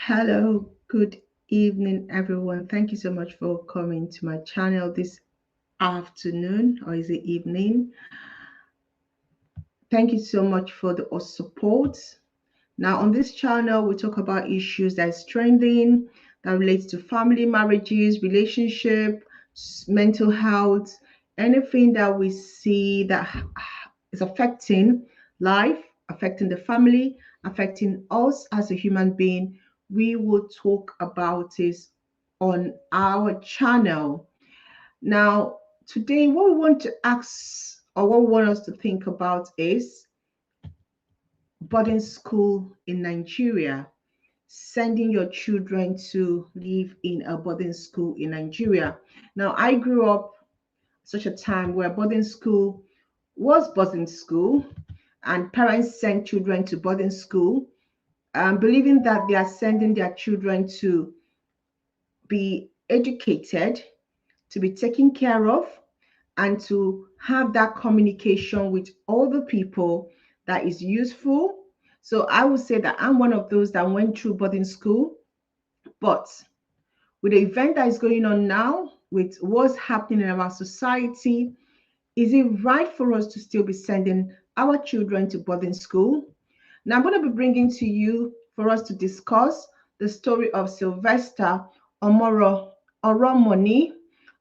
Hello, good evening, everyone. Thank you so much for coming to my channel this afternoon, or is it evening? Thank you so much for the support. Now, on this channel, we talk about issues that is trending, that relates to family, marriages, relationship, mental health, anything that we see that is affecting life, affecting the family, affecting us as a human being. We will talk about it on our channel. Now, today, what we want to ask or what we want us to think about is boarding school in Nigeria, sending your children to live in a boarding school in Nigeria. Now, I grew up such a time where boarding school was boarding school and parents sent children to boarding school, believing that they are sending their children to be educated, to be taken care of, and to have that communication with other people that is useful. So I would say that I'm one of those that went through boarding school, but with the event that is going on now, with what's happening in our society, is it right for us to still be sending our children to boarding school? Now I'm going to be bringing to you for us to discuss the story of Sylvester Oromoni,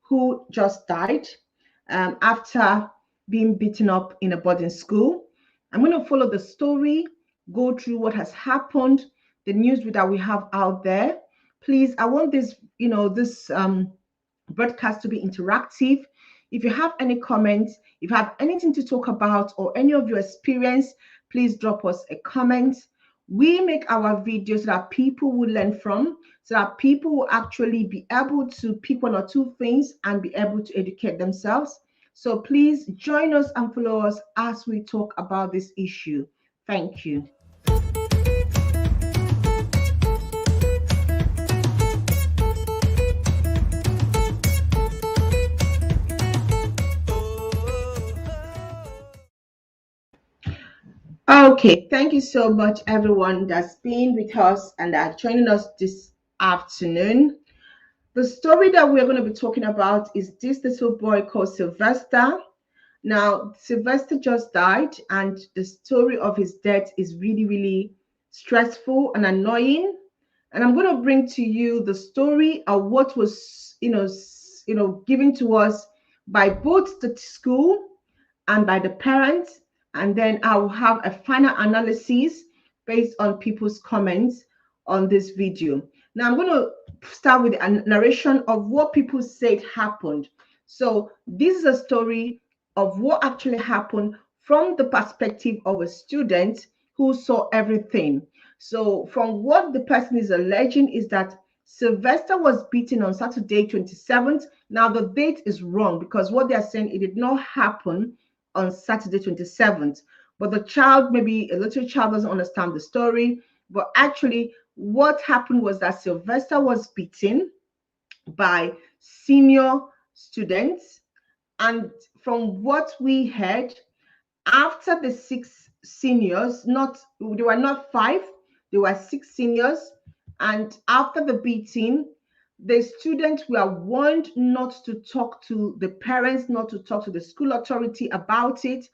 who just died after being beaten up in a boarding school. I'm going to follow the story, go through what has happened, the news that we have out there. Please, I want this broadcast to be interactive. If you have any comments, if you have anything to talk about or any of your experience, please drop us a comment. We make our videos so that people will learn from, so that people will actually be able to pick one or two things and be able to educate themselves. So please join us and follow us as we talk about this issue. Thank you. Okay, thank you so much, everyone that's been with us and that joining us this afternoon. The story that we're going to be talking about is this little boy called Sylvester. Now, Sylvester just died, and the story of his death is really, really stressful and annoying. And I'm going to bring to you the story of what was, given to us by both the school and by the parents, and then I'll have a final analysis based on people's comments on this video. Now I'm going to start with a narration of what people said happened. So this is a story of what actually happened from the perspective of a student who saw everything. So from what the person is alleging is that Sylvester was beaten on Saturday 27th. Now the date is wrong because what they are saying, it did not happen on Saturday 27th. But the child, maybe a little child, doesn't understand the story. But actually, what happened was that Sylvester was beaten by senior students. And from what we heard, after the 6 seniors, they were not 5, there were 6 seniors. And after the beating, the students were warned not to talk to the parents, not to talk to the school authority about it.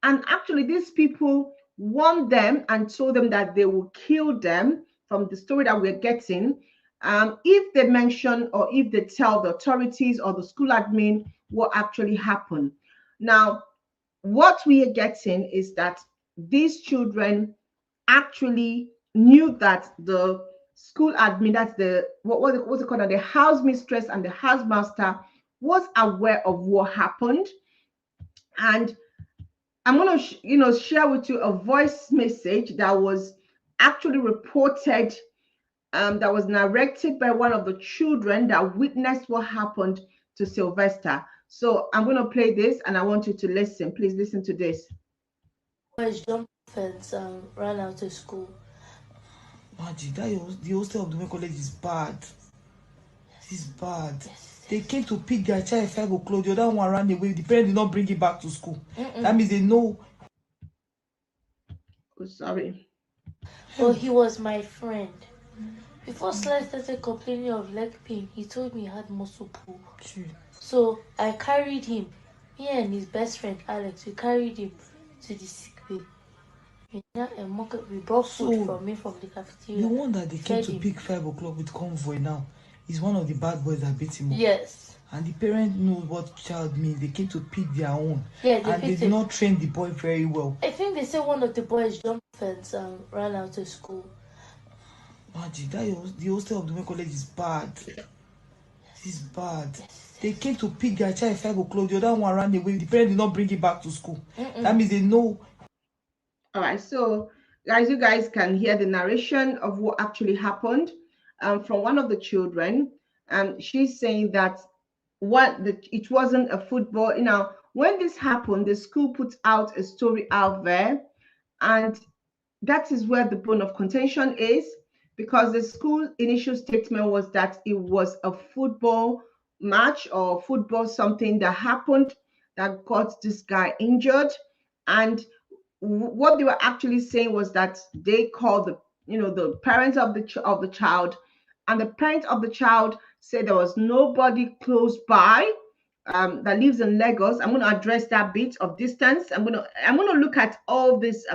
And actually, these people warned them and told them that they will kill them, from the story that we're getting, if they mention or if they tell the authorities or the school admin what actually happened. Now, what we are getting is that these children actually knew that the school admin, that's the what's it called, the house mistress and the housemaster, was aware of what happened. And I'm going to share with you a voice message that was actually reported, that was narrated by one of the children that witnessed what happened to Sylvester. So I'm going to play this and I want you to listen. Please listen to this. Boys jumped fence and ran out of school. Magic, the hostel of the college is bad. It's bad. Yes. They came to pick their child at 5 o'clock. The other one ran away. The parents did not bring it back to school. That means they know. Oh, sorry. Oh, he was my friend. Before Sly started complaining of leg pain, he told me he had muscle pull. Shit. So I carried him. Me and his best friend Alex, we carried him to the sick bay. We brought food So, from the The cafeteria. one that they came Fed to him. pick 5 o'clock with convoy now is one of the bad boys that beat him up. Yes. And the parent knows what child means. They came to pick their own. Yeah, And they did not train the boy very well. I think they said one of the boys jumped fence and ran out of school. Magic, the hostel of the college is bad. It's bad. They came to pick their child at 5 o'clock. The other one ran away. The parent did not bring it back to school. That means they know. All right, so guys, you guys can hear the narration of what actually happened from one of the children. She's saying that it wasn't a football. You know, when this happened, the school put out a story out there, and that is where the bone of contention is, because the school initial statement was that it was a football match or football something that happened that got this guy injured. And what they were actually saying was that they called the parents of the child, and the parents of the child said there was nobody close by that lives in Lagos. I'm going to address that bit of distance. I'm going to look at all this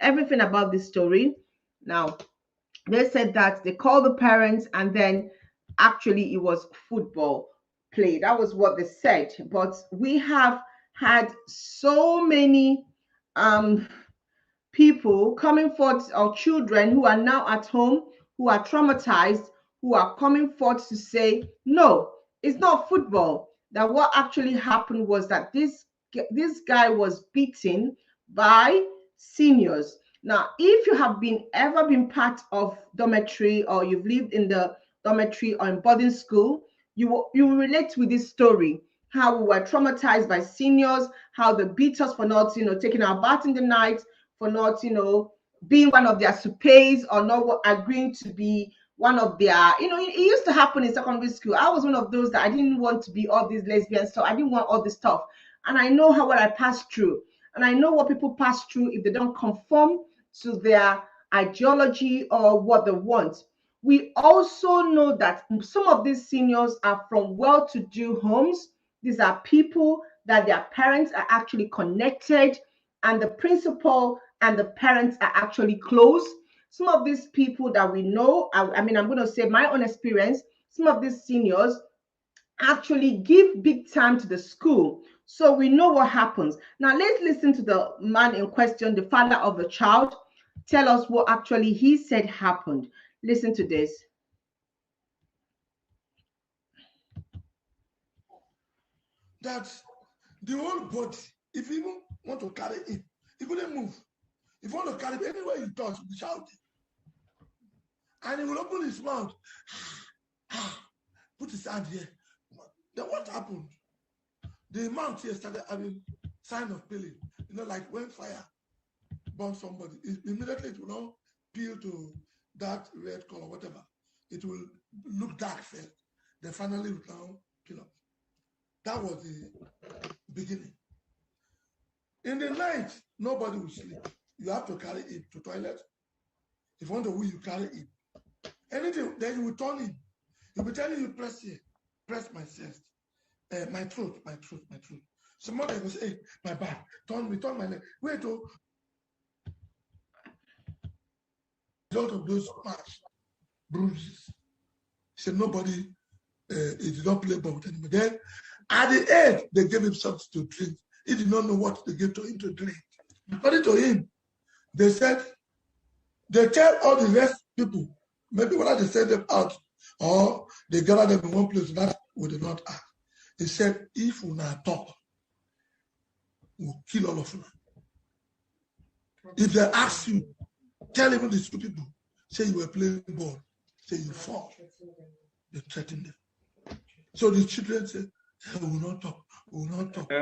everything about this story. Now, they said that they called the parents, and then actually it was football play. That was what they said. But we have had so many um people coming forth, or children who are now at home, who are traumatized, who are coming forth to say, no, it's not football. That what actually happened was that this guy was beaten by seniors. Now, if you have ever been part of dormitory, or you've lived in the dormitory or in boarding school, you will relate with this story. How we were traumatized by seniors, how they beat us for not, taking our bath in the night, for not, being one of their supers, or not agreeing to be one of their, it used to happen in secondary school. I was one of those that I didn't want to be all these lesbians, so I didn't want all this stuff. And I know what I passed through. And I know what people pass through if they don't conform to their ideology or what they want. We also know that some of these seniors are from well-to-do homes. These are people that their parents are actually connected, and the principal and the parents are actually close. Some of these people that we know, I mean, I'm going to say my own experience, some of these seniors actually give big time to the school. So we know what happens. Now let's listen to the man in question, the father of the child, tell us what actually he said happened. Listen to this. That the whole body, if you even want to carry it, he couldn't move. If you want to carry it, anywhere you touch, be shouting. And he will open his mouth, put his hand here. Then what happened? The mouth here started having sign of peeling. Like when fire burns somebody, immediately it will not peel to that red color, whatever. It will look dark first. Then finally it will now peel up. That was the beginning. In the night, nobody will sleep. You have to carry it to toilet. If you want to wee, you carry it. Anything, then you will turn it. He'll be telling you, press here, press my chest, my throat. Somebody will say, hey, my back, turn my leg. Wait, result of those marks, bruises. He said nobody, he did not play ball with anybody. Then at the end, they gave him something to drink. He did not know what they gave to him to drink. According to him, they said, they tell all the rest people, maybe whether they send them out or they gather them in one place, that we did not ask. He said, if we not talk, we'll kill all of you. If they ask you, tell even these two people, say you were playing ball, say you fall. They threaten them. So the children say, we will not talk, we will not talk.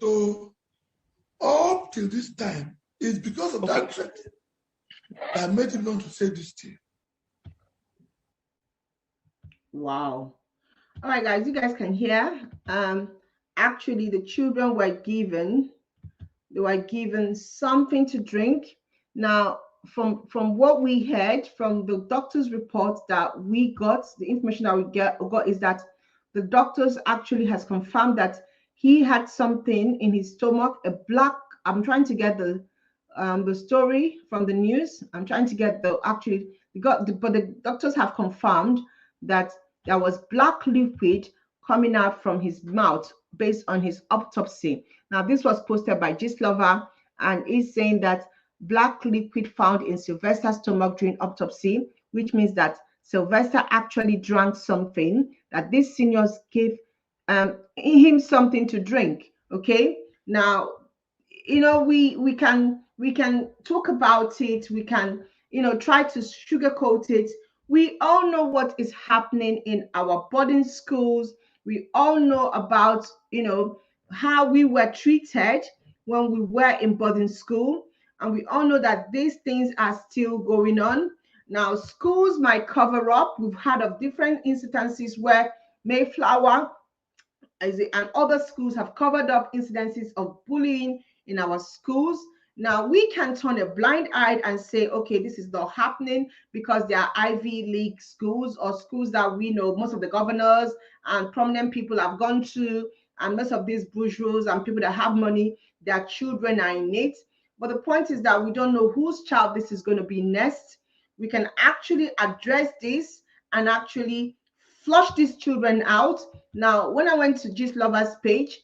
So up till this time, it's because of that threat that made him not to say this thing. Wow. All right, guys, you guys can hear. Actually, the children were given something to drink. Now, from what we heard from the doctor's report that we got, the information that we got is that the doctors actually has confirmed that he had something in his stomach, a black. I'm trying to get the story from the news. I'm trying to get the actually but the doctors have confirmed that there was black liquid coming out from his mouth based on his autopsy. Now, this was posted by Lover, and is saying that black liquid found in Sylvester's stomach during autopsy, which means that Sylvester actually drank something, that these seniors gave him something to drink. Okay, now we can talk about it, we can try to sugarcoat it. We all know what is happening in our boarding schools. We all know about how we were treated when we were in boarding school, and we all know that these things are still going on. Now, schools might cover up. We've heard of different instances where Mayflower and other schools have covered up incidences of bullying in our schools. Now, we can turn a blind eye and say, okay, this is not happening because they are Ivy League schools, or schools that we know most of the governors and prominent people have gone to, and most of these bourgeois and people that have money, their children are in it. But the point is that we don't know whose child this is going to be next. We can actually address this and actually flush these children out. Now, when I went to Gist Lover's page,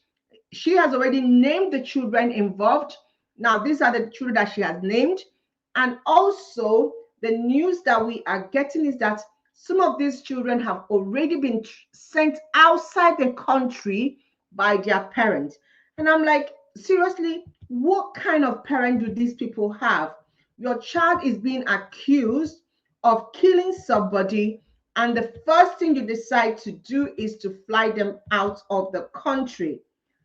she has already named the children involved. Now, these are the children that she has named. And also, the news that we are getting is that some of these children have already been sent outside the country by their parents. And I'm like, seriously, what kind of parent do these people have? Your child is being accused of killing somebody, and the first thing you decide to do is to fly them out of the country.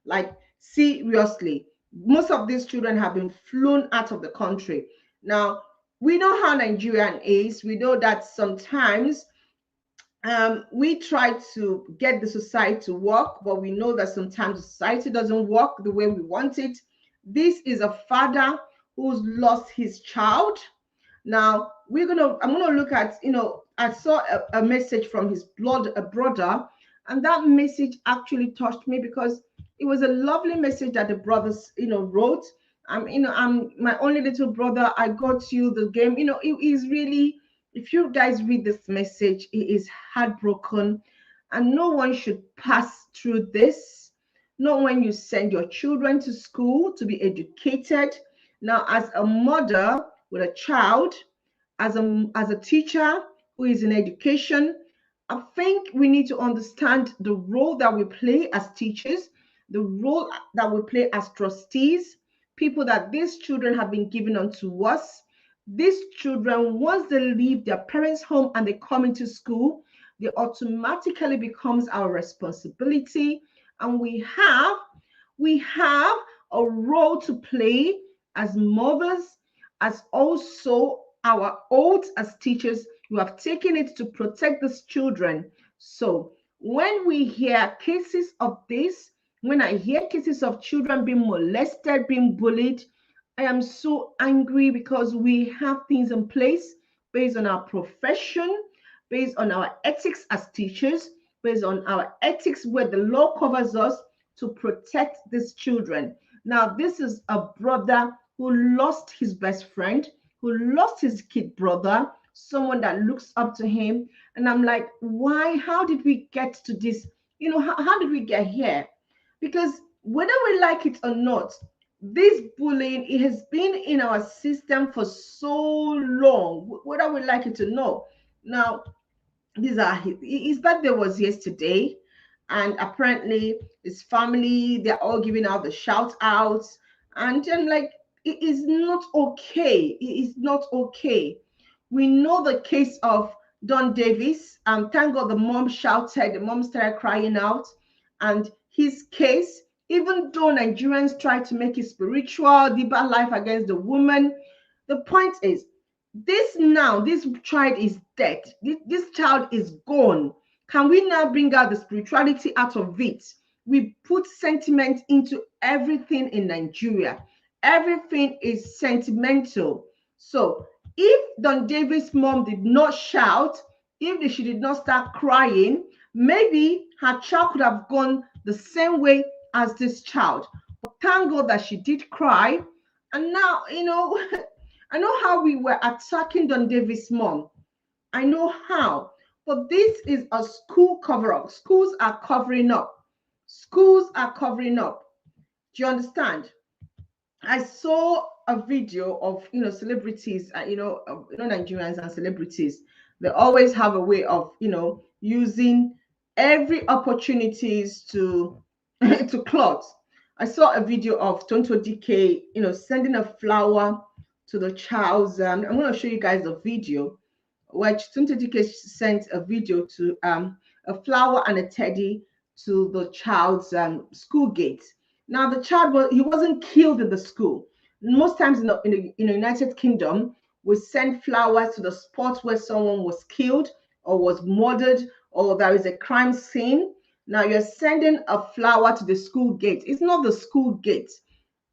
Like, seriously, most of these children have been flown out of the country. Now, we know how Nigerian is. We know that sometimes we try to get the society to work, but we know that sometimes the society doesn't work the way we want it. This is a father who's lost his child. Now, I'm gonna look at, I saw a message from his brother, and that message actually touched me because it was a lovely message that the brothers, wrote. I'm my only little brother. I got you the game. It is really, if you guys read this message, it is heartbroken, and no one should pass through this. Not when you send your children to school to be educated. Now, as a mother with a child, as a teacher who is in education, I think we need to understand the role that we play as teachers, the role that we play as trustees, people that these children have been given unto us. These children, once they leave their parents' home and they come into school, they automatically becomes our responsibility, and we have a role to play as mothers, as also our oaths as teachers who have taken it to protect these children. So when we hear cases of this, when I hear cases of children being molested, being bullied, I am so angry because we have things in place based on our profession, based on our ethics as teachers, based on our ethics where the law covers us to protect these children. Now, this is a brother who lost his best friend, who lost his kid brother, someone that looks up to him. And I'm like, why? How did we get to this? How did we get here? Because whether we like it or not, this bullying, it has been in our system for so long, whether we like it or not. Now, his birthday was yesterday, and apparently his family, they're all giving out the shout outs, and I'm like, it is not okay. It is not okay. We know the case of Don Davis. Thank God the mom shouted, the mom started crying out, and his case, even though Nigerians try to make it spiritual, deeper life against the woman, the point is, this child is dead. This child is gone. Can we now bring out the spirituality out of it? We put sentiment into everything in Nigeria. Everything is sentimental. So If Don David's mom did not shout, if she did not start crying, maybe her child could have gone the same way as this child. But thank God that she did cry. And now, I know how we were attacking Don David's mom. I know how. But this is a school cover up. Schools are covering up. Schools are covering up. Do you understand? I saw a video of celebrities, Nigerians and celebrities. They always have a way of using every opportunities to to clot. I saw a video of Tonto DK, sending a flower to the child's. I'm going to show you guys a video which Tonto DK sent a video to a flower and a teddy to the child's school gate. Now the child he wasn't killed in the school. Most times in the United Kingdom, we send flowers to the spot where someone was killed or was murdered or there is a crime scene. Now you're sending a flower to the school gate. It's not the school gate.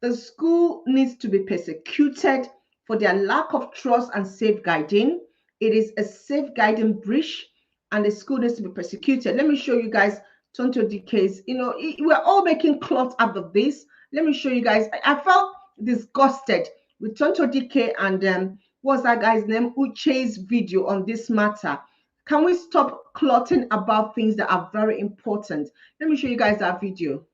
The school needs to be persecuted for their lack of trust and safeguarding. It is a safeguarding breach, and the school needs to be persecuted. Let me show you guys Tonto DK's. We're all making cloth out of this. Let me show you guys. I felt disgusted with Tonto DK and what's that guy's name? Uche's video on this matter. Can we stop clotting about things that are very important? Let me show you guys that video.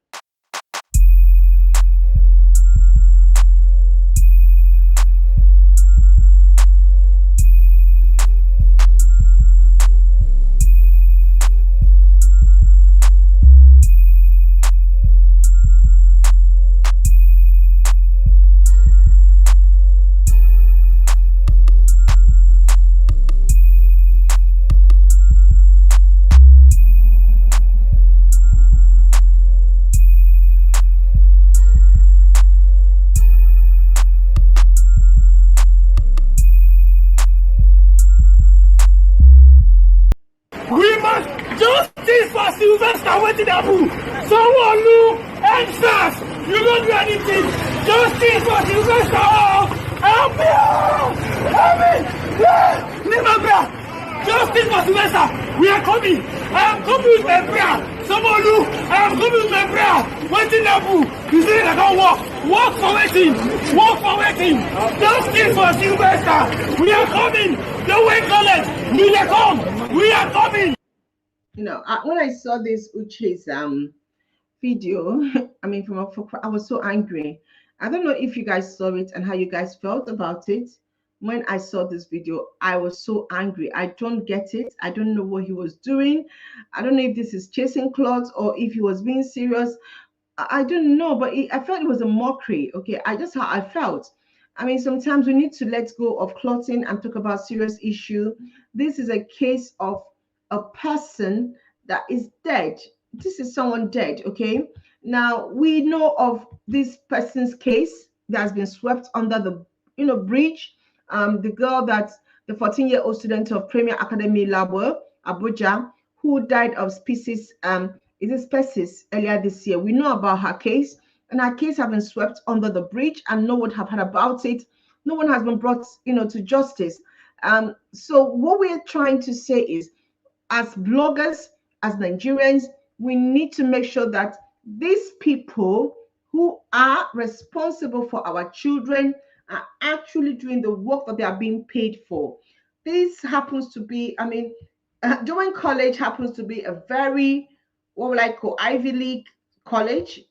Justice for Sylvester, what did happen? Someone look answers. You don't do anything. Justice for Sylvester. Help me! Help me! Leave my prayer. Justice for Sylvester. We are coming. I am coming with my prayer. Someone look. I am coming with my prayer. What did happen? You say I don't walk. Walk for waiting. Walk for waiting. Justice for Sylvester. We are coming. Don't wait college. We are come. We are coming. When I saw this Uche's video, I was so angry. I don't know if you guys saw it and how you guys felt about it. When I saw this video, I was so angry. I don't get it. I don't know what he was doing. I don't know if this is chasing clothes or if he was being serious. I don't know, but I felt it was a mockery. Okay, just how I felt. Sometimes we need to let go of clothing and talk about serious issue. This is a case of a person that is dead. This is someone dead. Okay, now we know of this person's case that has been swept under the bridge. The girl the 14-year-old student of Premier Academy Labo, Abuja, who died of sepsis earlier this year. We know about her case, and her case has been swept under the bridge, and no one have heard about it. No one has been brought, to justice. So what we're trying to say is, as bloggers, as Nigerians, we need to make sure that these people who are responsible for our children are actually doing the work that they are being paid for. This happens to be, Dowen College happens to be a very, what would I call, Ivy League college.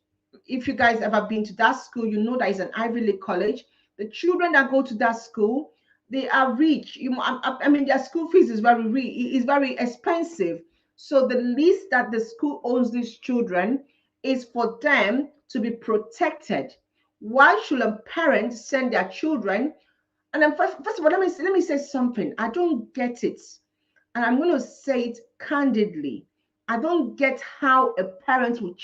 If you guys ever been to that school, you know that it's an Ivy League college. The children that go to that school, they are rich. Their school fees is very expensive. So the least that the school owes these children is for them to be protected. Why should a parent send their children? And then first of all, let me say something. I don't get it, and I'm going to say it candidly. I don't get how a parent would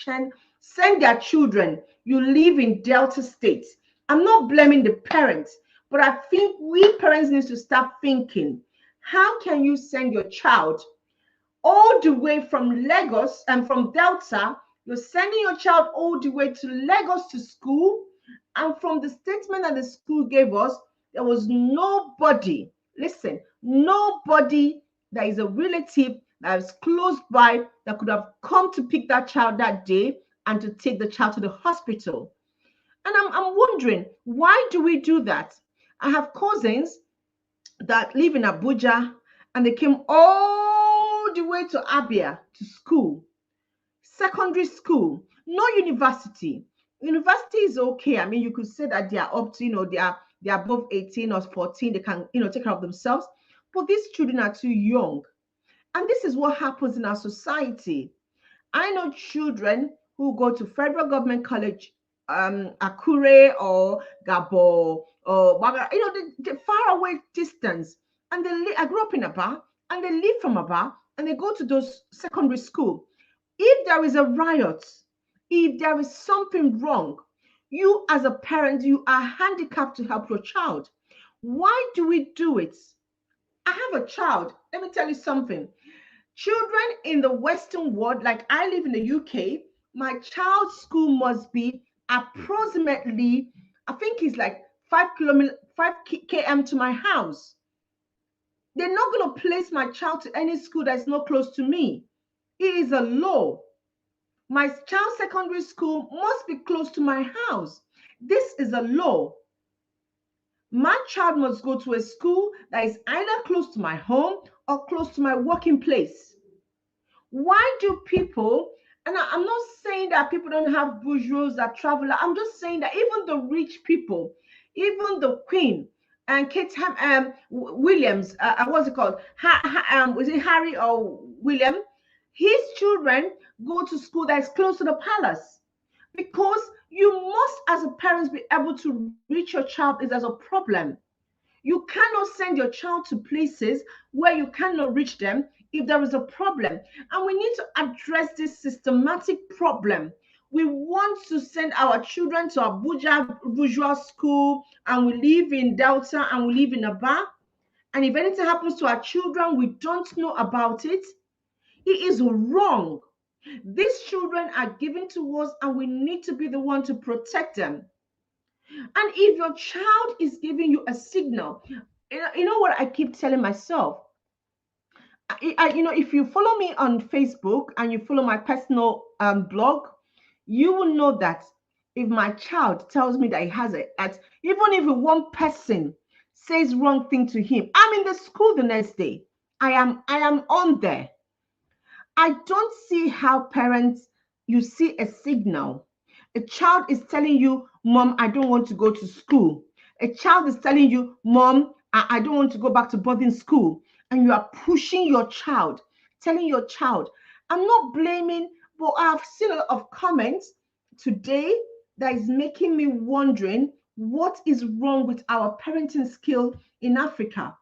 send their children. You live in Delta State. I'm not blaming the parents, but I think we parents need to start thinking, how can you send your child all the way from Lagos and from Delta? You're sending your child all the way to Lagos to school. And from the statement that the school gave us, There was nobody, listen, nobody that is a relative that is close by that could have come to pick that child that day and to take the child to the hospital. And I'm wondering, why do we do that? I have cousins that live in Abuja and they came all the way to Abia to school, secondary school, no university. University is okay. I mean, you could say that they are up to, they are above 18 or 14, they can, take care of themselves. But these children are too young. And this is what happens in our society. I know children who go to federal government college, Akure or Gabo or Baga, the far away distance. And I grew up in Aba, and they live from Aba, and they go to those secondary school. If there is a riot, if there is something wrong, you as a parent, you are handicapped to help your child. Why do we do it? I have a child. Let me tell you something. Children in the Western world, like I live in the UK, my child's school must be approximately, I think it's like 5 km to my house. They're not going to place my child to any school that's not close to me. It is a law. My child's secondary school must be close to my house. This is a law. My child must go to a school that is either close to my home or close to my working place. Why do people, and I'm not saying that people don't have bourgeois that travel, I'm just saying that even the rich people, even the Queen and Kate Williams, what's it called? Was it Harry or William? His children go to school that is close to the palace, because you must, as a parent, be able to reach your child if there's a problem. You cannot send your child to places where you cannot reach them if there is a problem. And we need to address this systematic problem. We want to send our children to Abuja bourgeois school, and we live in Delta and we live in Aba. And if anything happens to our children, we don't know about it. It is wrong. These children are given to us, and we need to be the one to protect them. And if your child is giving you a signal, you know what I keep telling myself? If you follow me on Facebook and you follow my personal blog, you will know that if my child tells me that he has it, even if one person says wrong thing to him, I'm in the school the next day. I am on there. I don't see how parents, you see a signal. A child is telling you, Mom, I don't want to go to school. A child is telling you, Mom, I don't want to go back to boarding school. And you are pushing your child, telling your child. I'm not blaming, but I've seen a lot of comments today that is making me wondering what is wrong with our parenting skill in Africa.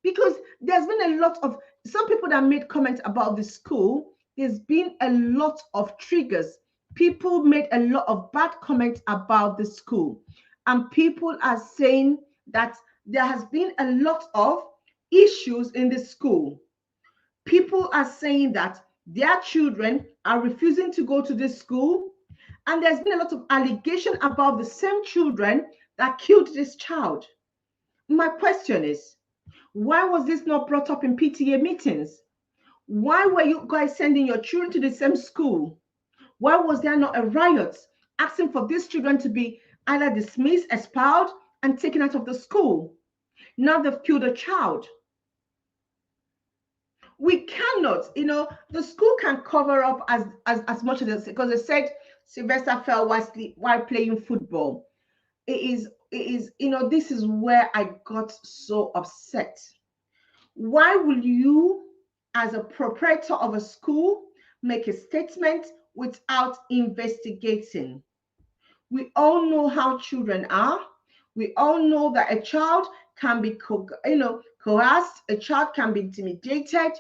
Because there's been a lot of, some people that made comments about the school, there's been a lot of triggers. People made a lot of bad comments about the school. And people are saying that there has been a lot of issues in the school. People are saying that their children are refusing to go to this school. And there's been a lot of allegation about the same children that killed this child. My question is, why was this not brought up in PTA meetings? Why were you guys sending your children to the same school? Why was there not a riot asking for these children to be either dismissed, expelled, and taken out of the school? Now they've killed a child. We cannot, the school can cover up as much as, because they said Sylvester fell while playing football. It is, this is where I got so upset. Why will you, as a proprietor of a school, make a statement without investigating? We all know how children are. We all know that a child can be coerced, a child can be intimidated.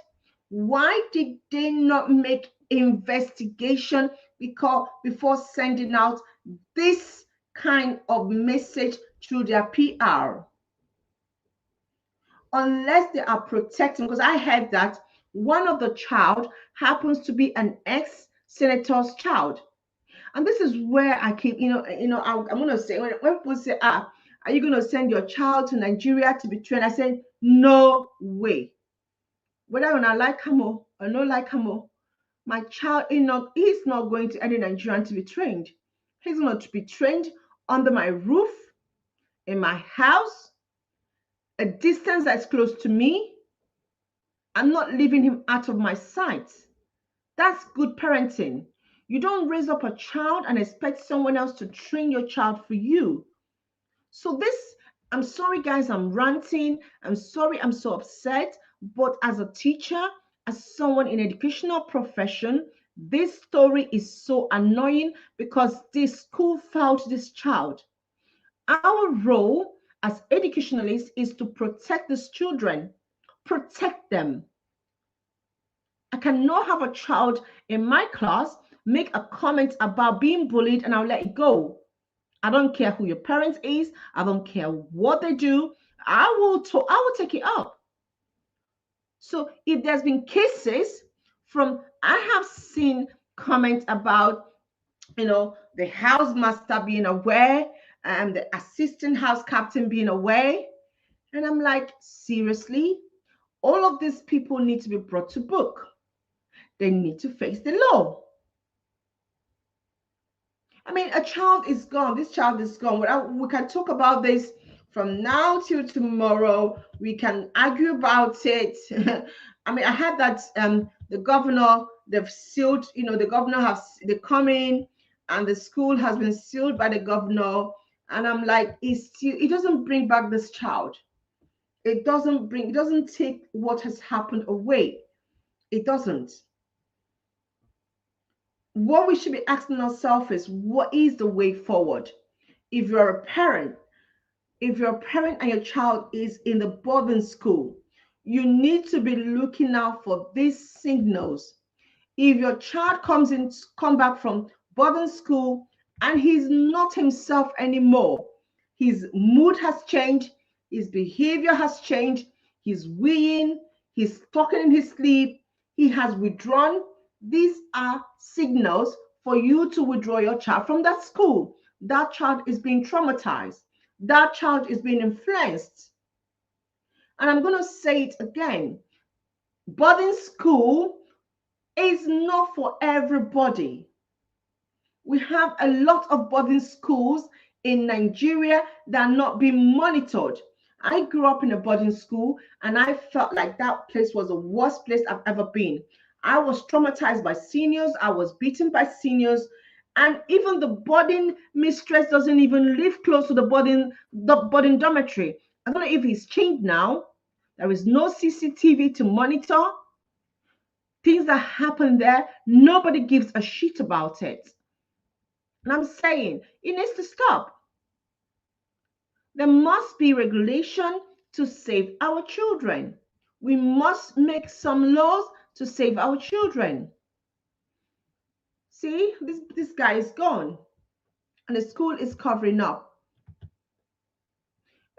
Why did they not make investigation before sending out this kind of message through their PR? Unless they are protecting, because I heard that one of the child happens to be an ex-senator's child. And this is where I keep, I'm going to say, when people say, Are you going to send your child to Nigeria to be trained? I said, no way. Whether I like him or no like him, my child he's not going to any Nigerian to be trained. He's going to be trained under my roof, in my house, a distance that's close to me. I'm not leaving him out of my sight. That's good parenting. You don't raise up a child and expect someone else to train your child for you. So I'm sorry, guys, I'm ranting. I'm sorry, I'm so upset. But as a teacher, as someone in educational profession, this story is so annoying because this school failed this child. Our role as educationalists is to protect these children, protect them. I cannot have a child in my class make a comment about being bullied and I'll let it go. I don't care who your parent is. I don't care what they do. I will take it up. So if there's been cases I have seen comments about, the housemaster being aware and the assistant house captain being aware. And I'm like, seriously? All of these people need to be brought to book. They need to face the law. I mean, a child is gone. This child is gone. We can talk about this from now till tomorrow. We can argue about it. I mean, I heard that the governor, they've sealed, the governor they come in and the school has been sealed by the governor. And I'm like, it doesn't bring back this child. It doesn't take what has happened away. It doesn't. What we should be asking ourselves is, what is the way forward? If you're a parent and your child is in the boarding school, you need to be looking out for these signals. If your child come back from boarding school and he's not himself anymore, his mood has changed, his behavior has changed, he's weeing, he's talking in his sleep, he has withdrawn, these are signals for you to withdraw your child from that school. That child is being traumatized. That child is being influenced. And I'm going to say it again. Boarding school is not for everybody. We have a lot of boarding schools in Nigeria that are not being monitored. I grew up in a boarding school and I felt like that place was the worst place I've ever been. I was traumatized by seniors. I was beaten by seniors. And even the boarding mistress doesn't even live close to the boarding dormitory. I don't know if it's changed now. There is no CCTV to monitor. Things that happen there, nobody gives a shit about it. And I'm saying it needs to stop. There must be regulation to save our children. We must make some laws to save our children. See, this guy is gone and the school is covering up.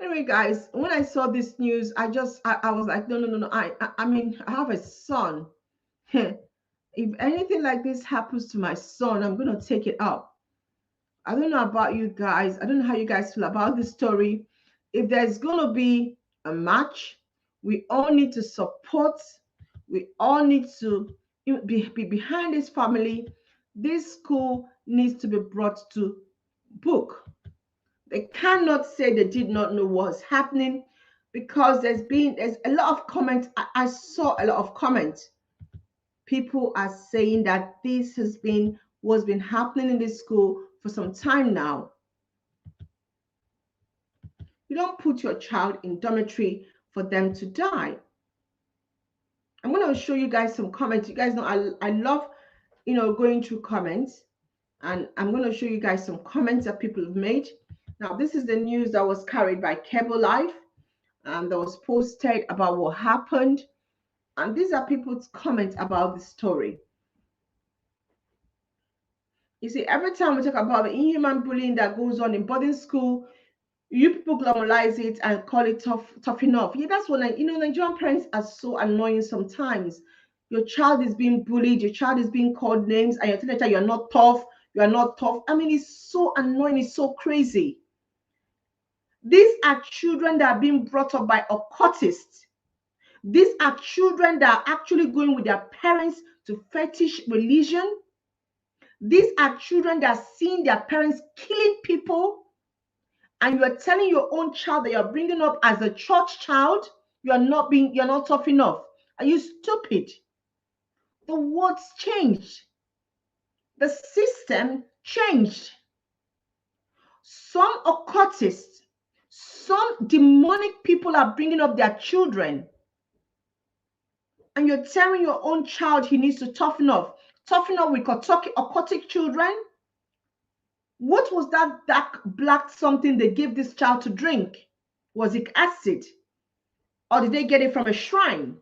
Anyway, guys, when I saw this news, I was like, no. I mean, I have a son. If anything like this happens to my son, I'm going to take it up. I don't know about you guys. I don't know how you guys feel about this story. If there's going to be a match, we all need to support. We all need to be behind this family. This school needs to be brought to book. They cannot say they did not know what's happening because there's a lot of comments. I saw a lot of comments. People are saying that this what's been happening in this school for some time now. You don't put your child in dormitory for them to die. I'm going to show you guys some comments. You guys know I love, going through comments, and I'm going to show you guys some comments that people have made. Now, this is the news that was carried by Cable Life, and that was posted about what happened. And these are people's comments about the story. You see, every time we talk about the inhuman bullying that goes on in boarding school, you people glamorize it and call it tough enough. Yeah, that's what Nigerian parents are so annoying sometimes. Your child is being bullied, your child is being called names, and you're telling your child you're not tough, you are not tough. I mean, it's so annoying, it's so crazy. These are children that are being brought up by occultists. These are children that are actually going with their parents to fetish religion. These are children that are seeing their parents killing people, and you're telling your own child that you're bringing up as a church child, you're not tough enough. Are you stupid? The words changed. The system changed. Some occultists, some demonic people are bringing up their children, and you're telling your own child he needs to toughen up with occultic children. What was that dark black something they gave this child to drink? Was it acid, or did they get it from a shrine?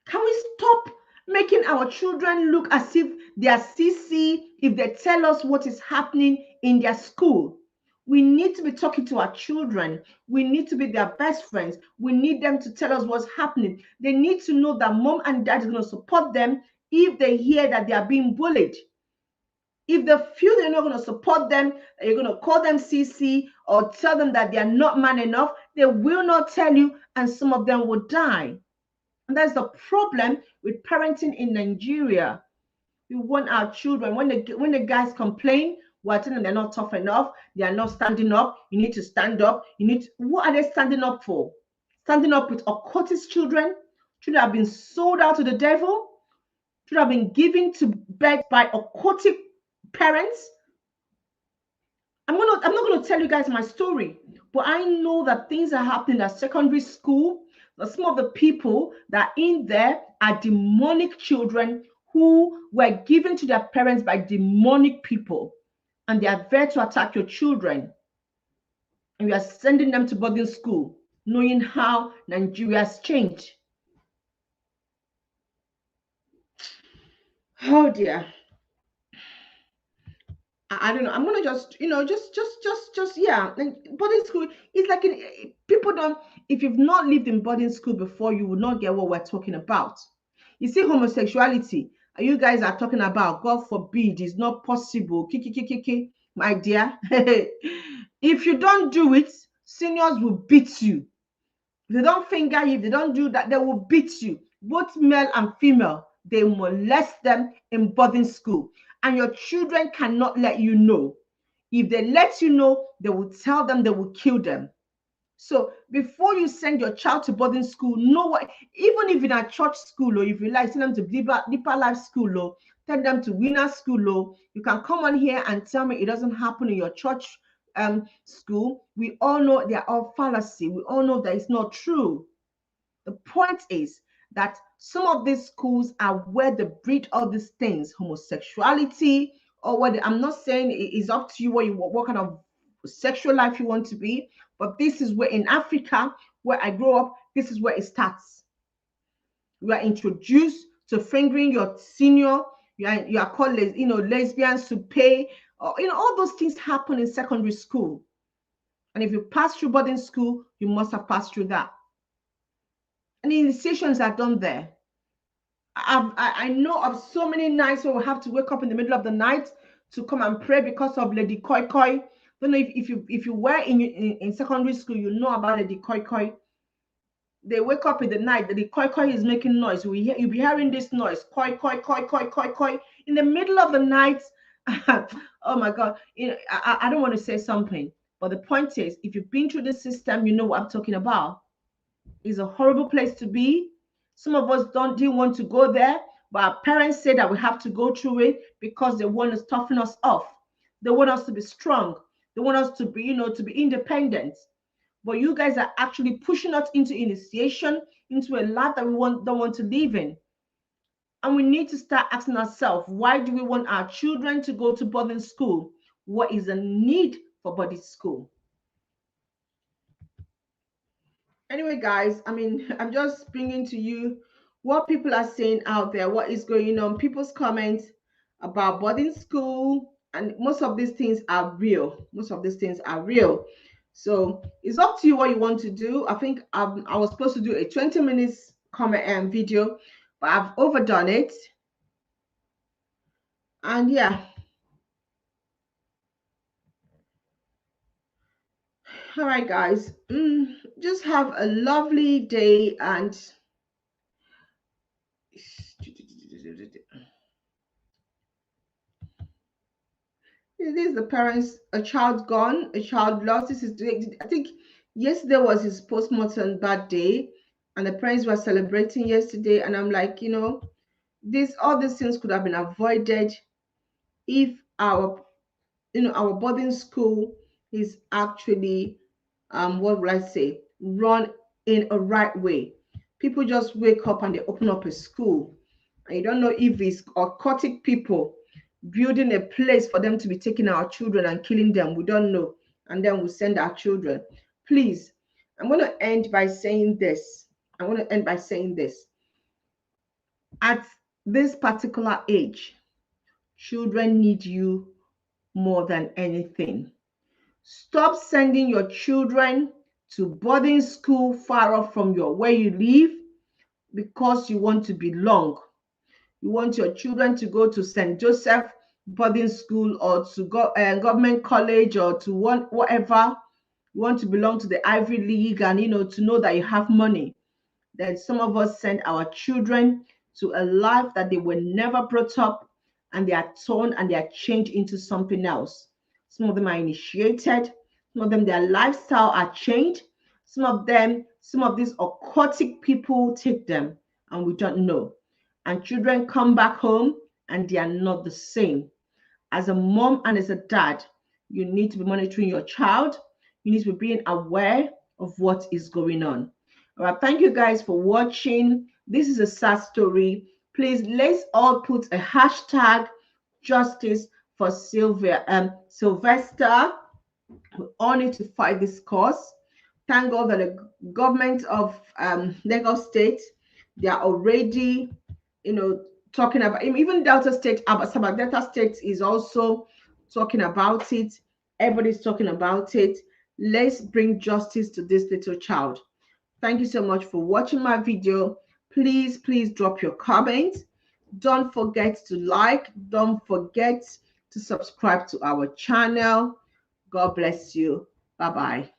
Can we stop making our children look as if they are CC if they tell us what is happening in their school? We need to be talking to our children. We need to be their best friends. We need them to tell us what's happening. They need to know that mom and dad is going to support them if they hear that they are being bullied. If they feel they're not going to support them, that you're going to call them CC or tell them that they are not man enough, they will not tell you, and some of them will die. And that's the problem with parenting in Nigeria. We want our children, when the guys complain, we're telling them they're not tough enough, they are not standing up. You need to stand up. What are they standing up for? Standing up with occultist children have been sold out to the devil, should have been given to bed by occultic parents. I'm not going to tell you guys my story, but I know that things are happening at secondary school. That some of the people that are in there are demonic children who were given to their parents by demonic people, and they are there to attack your children. And we are sending them to boarding school, knowing how Nigeria has changed. Oh dear. I don't know. I'm gonna just, yeah. And boarding school is like people don't. If you've not lived in boarding school before, you will not get what we're talking about. You see, homosexuality. You guys are talking about. God forbid, it's not possible. Kiki, my dear. If you don't do it, seniors will beat you. If they don't finger you, if they don't do that, they will beat you. Both male and female, they molest them in boarding school. And your children cannot let you know. If they let you know, they will tell them they will kill them. So before you send your child to boarding school, know what, even if in a church school, or if you like, send them to deeper life school, or send them to winner school, or you can come on here and tell me it doesn't happen in your church school. We all know they are all fallacy. We all know that it's not true. The point is that some of these schools are where they breed all these things, homosexuality, or what. I'm not saying it is up to you what kind of sexual life you want to be, but this is where in Africa, where I grew up, this is where it starts. You are introduced to fingering your senior. You are called, lesbians to pay. All those things happen in secondary school. And if you pass through boarding school, you must have passed through that. And the initiations are done there. I know of so many nights where we have to wake up in the middle of the night to come and pray because of Lady Koi Koi. Don't know if you were in secondary school, you know about Lady Koi Koi. They wake up in the night, the Koi Koi is making noise. You'll be hearing this noise, Koi Koi Koi Koi Koi Koi, in the middle of the night. Oh my God! I don't want to say something, but the point is, if you've been through the system, you know what I'm talking about. It's a horrible place to be. Some of us didn't want to go there, but our parents say that we have to go through it because they want to toughen us off. They want us to be strong. They want us to be, to be independent. But you guys are actually pushing us into initiation, into a life that we don't want to live in. And we need to start asking ourselves, why do we want our children to go to boarding school? What is the need for boarding school? Anyway, guys, I'm just bringing to you what people are saying out there, what is going on, people's comments about boarding school, and most of these things are real. So it's up to you what you want to do. I think I was supposed to do a 20 minutes comment video, but I've overdone it. And yeah. All right, guys. Just have a lovely day and this is the parents, a child gone, a child lost. This is, I think, yesterday was his postmortem bad day, and the parents were celebrating yesterday. And I'm like, all these things could have been avoided if our boarding school is actually, what would I say, run in a right way. People just wake up and they open up a school, and you don't know if it's occultic people building a place for them to be taking our children and killing them. We don't know. And then we send our children. Please, I'm going to end by saying this. At this particular age, children need you more than anything. Stop sending your children to boarding school far off from where you live because you want to belong. You want your children to go to St. Joseph boarding school or to government college or to whatever. You want to belong to the Ivy League and to know that you have money. Then some of us send our children to a life that they were never brought up, and they are torn and they are changed into something else. Some of them are initiated. Some of them, their lifestyle are changed. Some of these occultic people take them and we don't know. And children come back home and they are not the same. As a mom and as a dad, you need to be monitoring your child. You need to be being aware of what is going on. All right, thank you guys for watching. This is a sad story. Please, let's all put a hashtag justice for Sylvester. We all need to fight this cause. Thank God that the government of Lagos State, they are already, talking about, even Delta State, Delta State is also talking about it. Everybody's talking about it. Let's bring justice to this little child. Thank you so much for watching my video. Please drop your comments. Don't forget to like. Don't forget to subscribe to our channel. God bless you. Bye-bye.